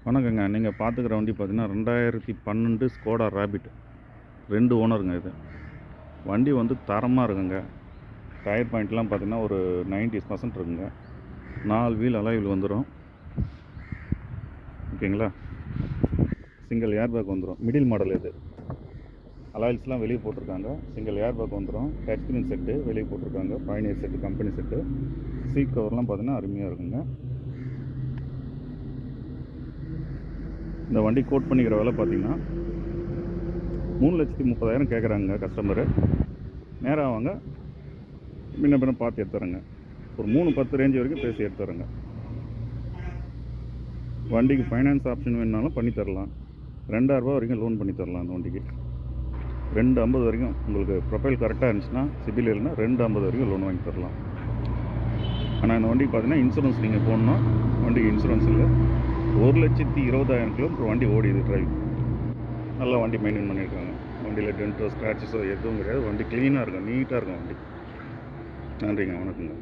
வணக்கங்க. நீங்கள் பார்த்துக்கிற வண்டி பார்த்தீங்கன்னா 2012 ஸ்கோடா ராபிட் 2 ஓனருங்க. இது வண்டி வந்து தரமாக இருக்குங்க. டயர் பாயிண்ட்லாம் பார்த்தீங்கன்னா ஒரு 90% இருக்குங்க. 4 வீல் அலாயில் வந்துடும். ஓகேங்களா. சிங்கிள் ஏர் பேக் வந்துடும். மிடில் மாடல் இது. அலாயில்ஸ்லாம் வெளியே போட்டிருக்காங்க. சிங்கிள் ஏர் பேக் வந்துடும். டச் ஸ்க்ரீன் செட்டு வெளியே போட்டிருக்காங்க. பயணியர் செட்டு, கம்பெனி செட்டு. சீட் கவர்லாம் பார்த்தீங்கன்னா அருமையாக இருக்குங்க. இந்த வண்டி கோட் பண்ணிக்கிற விலை பார்த்தீங்கன்னா 3,30,000 கேட்குறாங்க கஸ்டமரு. நேராக வாங்க, பின்ன பார்த்து எடுத்துறேங்க. ஒரு 3,10 ரேஞ்சு வரைக்கும் பேசி எடுத்துறேங்க. வண்டிக்கு ஃபைனான்ஸ் ஆப்ஷன் வேணுனாலும் பண்ணி தரலாம். 2,000 வரைக்கும் லோன் பண்ணி தரலாம். அந்த வண்டிக்கு 2,50 வரைக்கும் உங்களுக்கு ப்ரொஃபைல் கரெக்டாக இருந்துச்சுன்னா, சிபில் இல்லைன்னா 2,50 வரைக்கும் லோன் வாங்கி தரலாம். ஆனால் இந்த வண்டிக்கு பார்த்தீங்கன்னா இன்சூரன்ஸ் நீங்கள் போடணும். வண்டிக்கு இன்சூரன்ஸ் இல்லை. 1,20,000 கிலோமீட்டர் வண்டி ஓடிது டிரைவ். நல்லா வண்டி மெயின்டைன் பண்ணியிருக்காங்க. வண்டியில் டென்ட்டோ ஸ்க்ராச்சஸோ எதுவும் கிடையாது. வண்டி க்ளீனாக இருக்கும், நீட்டாக இருக்கும் வண்டி. நன்றிங்க, வணக்கங்க.